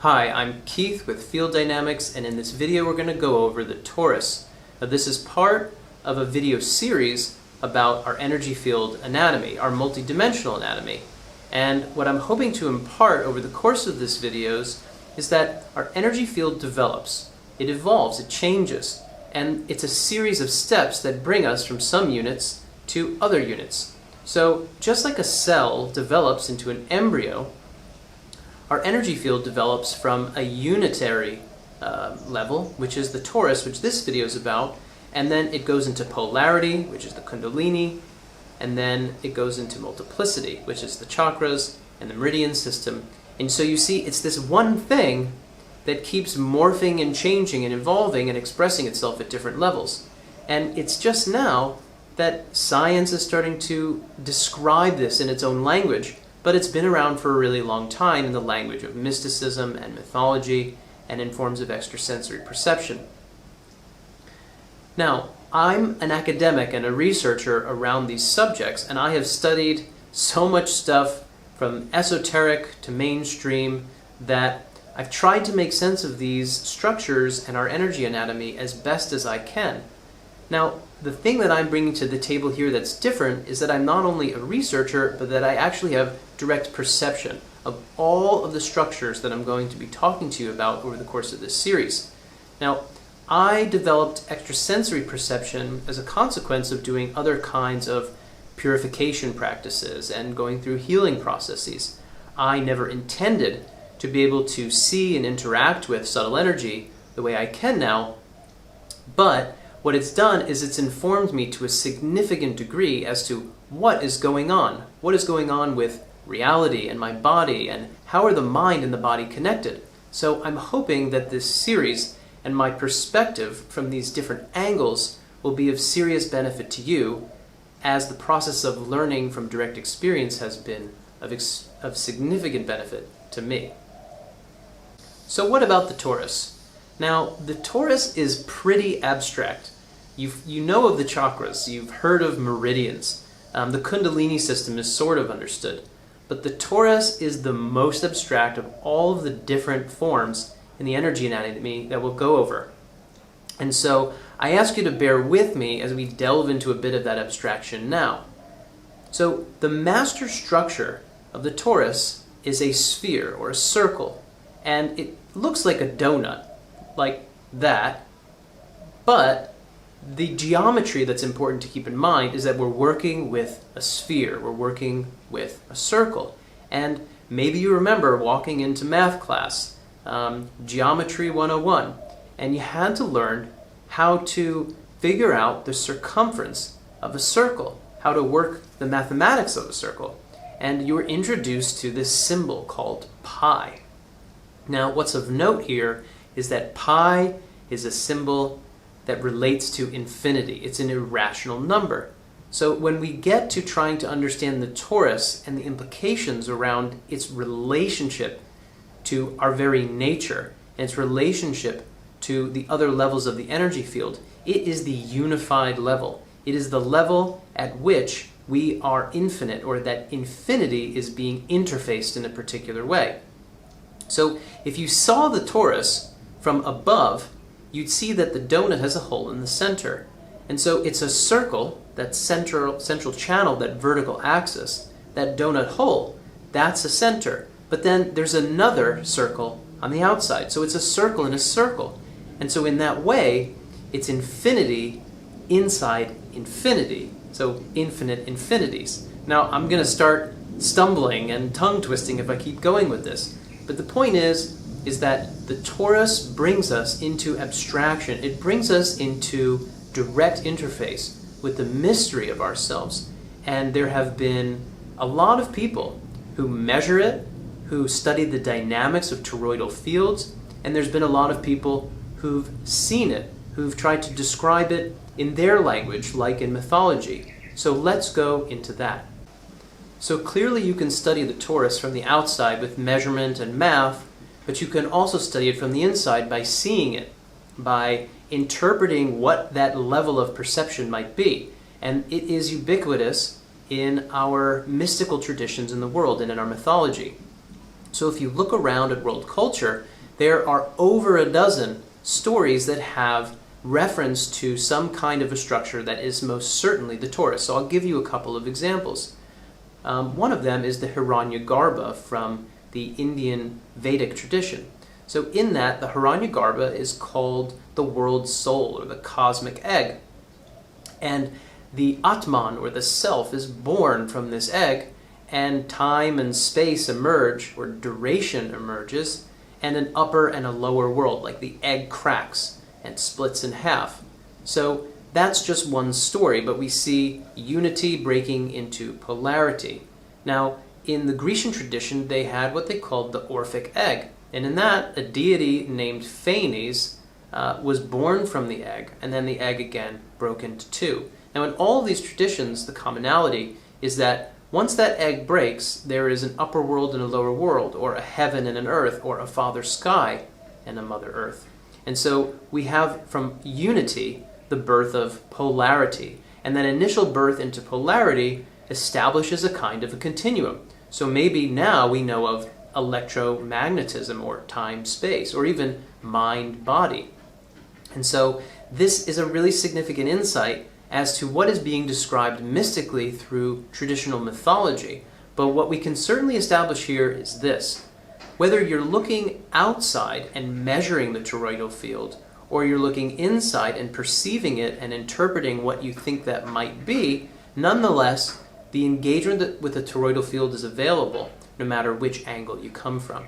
Hi, I'm Keith with Field Dynamics, and in this video we're going to go over the torus. Now, this is part of a video series about our energy field anatomy, our multidimensional anatomy. And what I'm hoping to impart over the course of this videos is that our energy field develops, it evolves, it changes, and it's a series of steps that bring us from some units to other units. So just like a cell develops into an embryo, our energy field develops from a unitary level, which is the torus, which this video is about, and then it goes into polarity, which is the kundalini, and then it goes into multiplicity, which is the chakras and the meridian system. And so you see, it's this one thing that keeps morphing and changing and evolving and expressing itself at different levels. And it's just now that science is starting to describe this in its own language, but it's been around for a really long time in the language of mysticism and mythology and in forms of extrasensory perception. Now, I'm an academic and a researcher around these subjects, and I have studied so much stuff from esoteric to mainstream that I've tried to make sense of these structures and our energy anatomy as best as I can. Now, the thing that I'm bringing to the table here that's different is that I'm not only a researcher, but that I actually have direct perception of all of the structures that I'm going to be talking to you about over the course of this series. Now, I developed extrasensory perception as a consequence of doing other kinds of purification practices and going through healing processes. I never intended to be able to see and interact with subtle energy the way I can now, but what it's done is it's informed me to a significant degree as to what is going on. What is going on with reality and my body, and how are the mind and the body connected? So I'm hoping that this series and my perspective from these different angles will be of serious benefit to you, as the process of learning from direct experience has been of significant benefit to me. So what about the torus? Now, the torus is pretty abstract. You know of the chakras, you've heard of meridians. The kundalini system is sort of understood. But the torus is the most abstract of all of the different forms in the energy anatomy that we'll go over. And so I ask you to bear with me as we delve into a bit of that abstraction now. So the master structure of the torus is a sphere or a circle, and it looks like a donut, like that, but the geometry that's important to keep in mind is that we're working with a sphere, we're working with a circle. And maybe you remember walking into math class, Geometry 101, and you had to learn how to figure out the circumference of a circle, how to work the mathematics of a circle. And you were introduced to this symbol called pi. Now, what's of note here is that pi is a symbol that relates to infinity. It's an irrational number. So when we get to trying to understand the torus and the implications around its relationship to our very nature and its relationship to the other levels of the energy field, it is the unified level. It is the level at which we are infinite, or that infinity is being interfaced in a particular way. So if you saw the torus from above, you'd see that the donut has a hole in the center. And so it's a circle, that central channel, that vertical axis, that donut hole, that's a center. But then there's another circle on the outside. So it's a circle in a circle. And so in that way, it's infinity inside infinity. So infinite infinities. Now I'm going to start stumbling and tongue twisting if I keep going with this. But the point is that the torus brings us into abstraction. It brings us into direct interface with the mystery of ourselves. And there have been a lot of people who measure it, who study the dynamics of toroidal fields, and there's been a lot of people who've seen it, who've tried to describe it in their language, like in mythology. So let's go into that. So clearly you can study the torus from the outside with measurement and math, but you can also study it from the inside by seeing it, by interpreting what that level of perception might be. And it is ubiquitous in our mystical traditions in the world and in our mythology. So if you look around at world culture, there are over a dozen stories that have reference to some kind of a structure that is most certainly the Torus. So I'll give you a couple of examples. One of them is the Hiranyagarbha from the Indian Vedic tradition. So in that, the Hiranyagarbha is called the world's soul, or the cosmic egg. And the Atman, or the self, is born from this egg, and time and space emerge, or duration emerges, and an upper and a lower world, like the egg cracks and splits in half. So that's just one story, but we see unity breaking into polarity. Now, in the Grecian tradition, they had what they called the Orphic egg, and in that, a deity named Phanes was born from the egg, and then the egg again broke into two. Now, in all of these traditions, the commonality is that once that egg breaks, there is an upper world and a lower world, or a heaven and an earth, or a father sky and a mother earth. And so we have from unity the birth of polarity. And that initial birth into polarity establishes a kind of a continuum. So maybe now we know of electromagnetism, or time-space, or even mind-body. And so this is a really significant insight as to what is being described mystically through traditional mythology. But what we can certainly establish here is this. Whether you're looking outside and measuring the toroidal field, or you're looking inside and perceiving it and interpreting what you think that might be, nonetheless, the engagement with the toroidal field is available, no matter which angle you come from.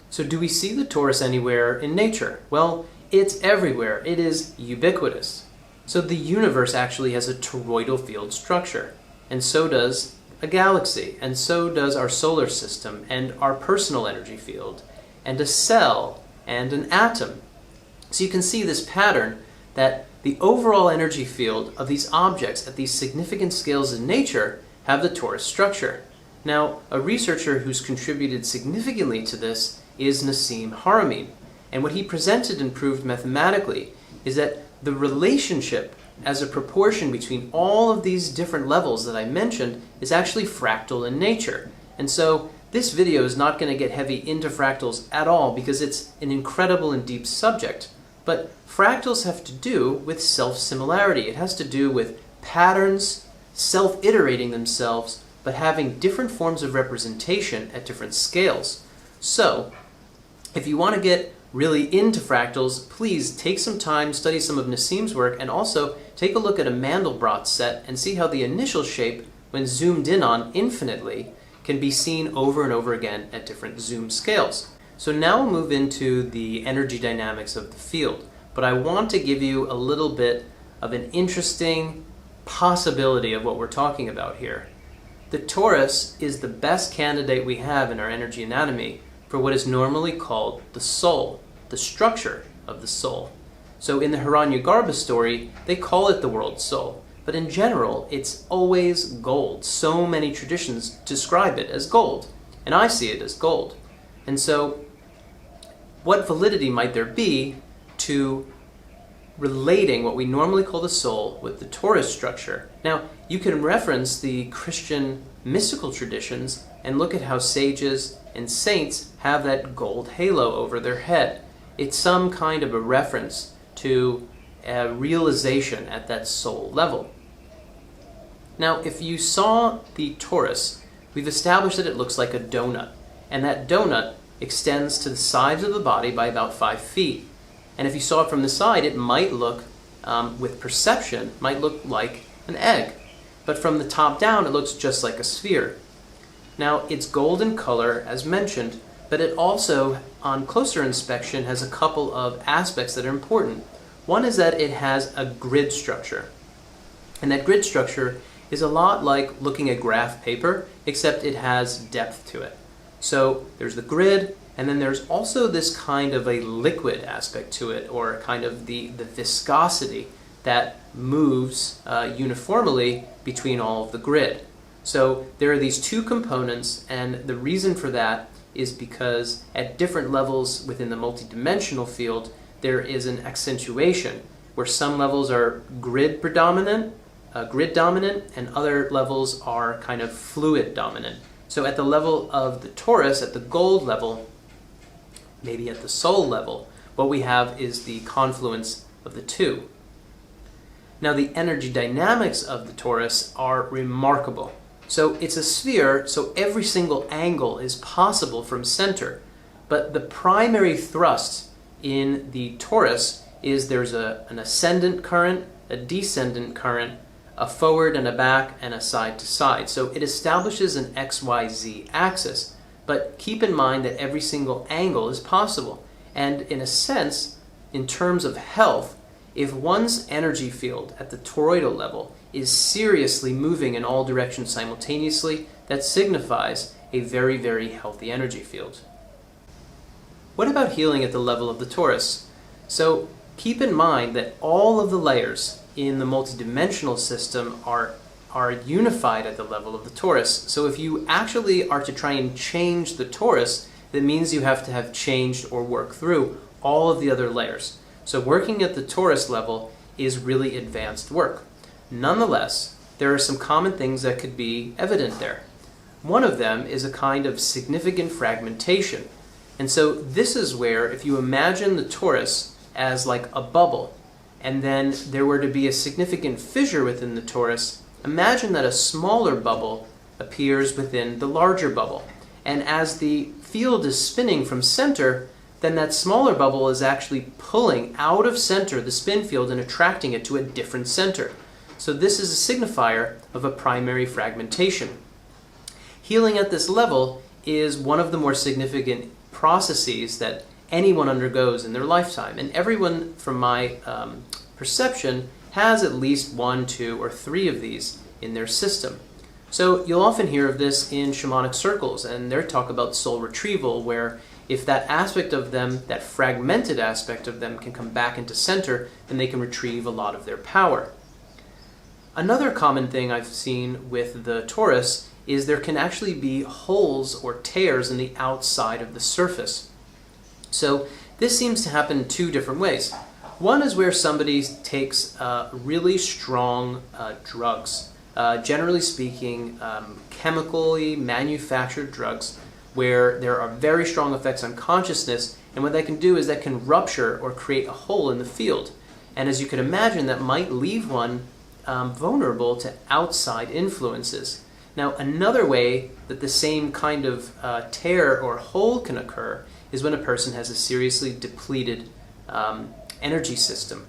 So do we see the torus anywhere in nature? Well, it's everywhere. It is ubiquitous. So the universe actually has a toroidal field structure, and so does a galaxy, and so does our solar system, and our personal energy field, and a cell, and an atom. So you can see this pattern that the overall energy field of these objects at these significant scales in nature have the torus structure. Now, a researcher who's contributed significantly to this is Nassim Haramein, and what he presented and proved mathematically is that the relationship as a proportion between all of these different levels that I mentioned is actually fractal in nature. And so this video is not going to get heavy into fractals at all because it's an incredible and deep subject. But fractals have to do with self-similarity. It has to do with patterns self-iterating themselves but having different forms of representation at different scales. So if you want to get really into fractals, please take some time, study some of Nassim's work, and also take a look at a Mandelbrot set and see how the initial shape, when zoomed in on infinitely, can be seen over and over again at different zoom scales. So now we'll move into the energy dynamics of the field, but I want to give you a little bit of an interesting possibility of what we're talking about here. The torus is the best candidate we have in our energy anatomy for what is normally called the soul, the structure of the soul. So in the Hiranyagarbha story, they call it the world's soul, but in general, it's always gold. So many traditions describe it as gold, and I see it as gold. And so what validity might there be to relating what we normally call the soul with the torus structure? Now, you can reference the Christian mystical traditions and look at how sages and saints have that gold halo over their head. It's some kind of a reference to a realization at that soul level. Now, if you saw the torus, we've established that it looks like a donut, and that donut extends to the sides of the body by about 5 feet. And if you saw it from the side, it might look, with perception, might look like an egg. But from the top down, it looks just like a sphere. Now, it's gold in color, as mentioned, but it also, on closer inspection, has a couple of aspects that are important. One is that it has a grid structure. And that grid structure is a lot like looking at graph paper, except it has depth to it. So there's the grid, and then there's also this kind of a liquid aspect to it, or kind of the viscosity that moves uniformly between all of the grid. So there are these two components, and the reason for that is because at different levels within the multidimensional field, there is an accentuation, where some levels are grid dominant, and other levels are kind of fluid dominant. So at the level of the torus, at the gold level, maybe at the soul level, what we have is the confluence of the two. Now the energy dynamics of the torus are remarkable. So it's a sphere, so every single angle is possible from center. But the primary thrust in the torus is there's an ascendant current, a descendant current, a forward and a back, and a side to side. So it establishes an XYZ axis. But keep in mind that every single angle is possible. And in a sense, in terms of health, if one's energy field at the toroidal level is seriously moving in all directions simultaneously, that signifies a very, very healthy energy field. What about healing at the level of the torus? So keep in mind that all of the layers in the multidimensional system are unified at the level of the torus. So if you actually are to try and change the torus, that means you have to have changed or worked through all of the other layers. So working at the torus level is really advanced work. Nonetheless, there are some common things that could be evident there. One of them is a kind of significant fragmentation. And so this is where, if you imagine the torus as like a bubble, and then there were to be a significant fissure within the torus, imagine that a smaller bubble appears within the larger bubble. And as the field is spinning from center, then that smaller bubble is actually pulling out of center the spin field and attracting it to a different center. So this is a signifier of a primary fragmentation. Healing at this level is one of the more significant processes that anyone undergoes in their lifetime. And everyone, from my perception, has at least 1, 2, or 3 of these in their system. So you'll often hear of this in shamanic circles, and they talk about soul retrieval, where if that aspect of them, that fragmented aspect of them, can come back into center, then they can retrieve a lot of their power. Another common thing I've seen with the torus is there can actually be holes or tears in the outside of the surface. So this seems to happen in 2 different ways. One is where somebody takes really strong drugs, generally speaking, chemically manufactured drugs, where there are very strong effects on consciousness, and what that can do is that can rupture or create a hole in the field. And as you can imagine, that might leave one vulnerable to outside influences. Now, another way that the same kind of tear or hole can occur is when a person has a seriously depleted energy system.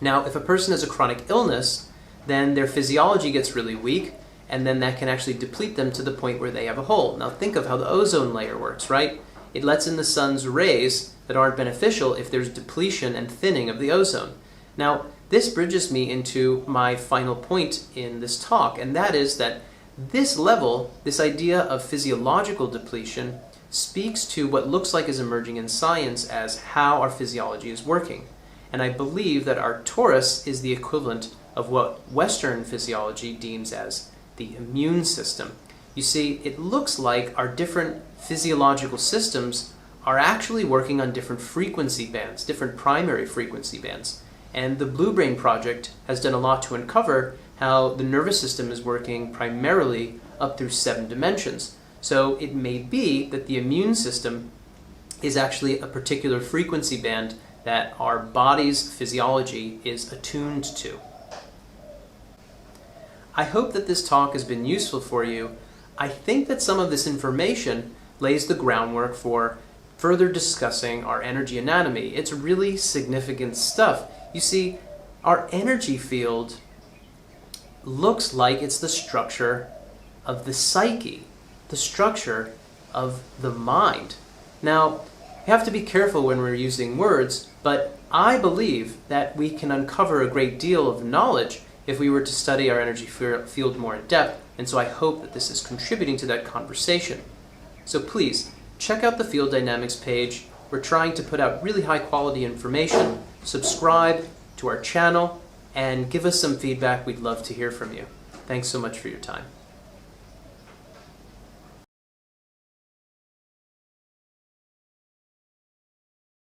Now, if a person has a chronic illness, then their physiology gets really weak, and then that can actually deplete them to the point where they have a hole. Now think of how the ozone layer works, right? It lets in the sun's rays that aren't beneficial if there's depletion and thinning of the ozone. Now, this bridges me into my final point in this talk, and that is that this level, this idea of physiological depletion, speaks to what looks like is emerging in science as how our physiology is working. And I believe that our torus is the equivalent of what Western physiology deems as the immune system. You see, it looks like our different physiological systems are actually working on different frequency bands, different primary frequency bands. And the Blue Brain Project has done a lot to uncover how the nervous system is working primarily up through 7 dimensions. So it may be that the immune system is actually a particular frequency band that our body's physiology is attuned to. I hope that this talk has been useful for you. I think that some of this information lays the groundwork for further discussing our energy anatomy. It's really significant stuff. You see, our energy field looks like it's the structure of the psyche, the structure of the mind. Now, you have to be careful when we're using words, but I believe that we can uncover a great deal of knowledge if we were to study our energy field more in depth, and so I hope that this is contributing to that conversation. So please, check out the Field Dynamics page. We're trying to put out really high quality information. Subscribe to our channel and give us some feedback. We'd love to hear from you. Thanks so much for your time.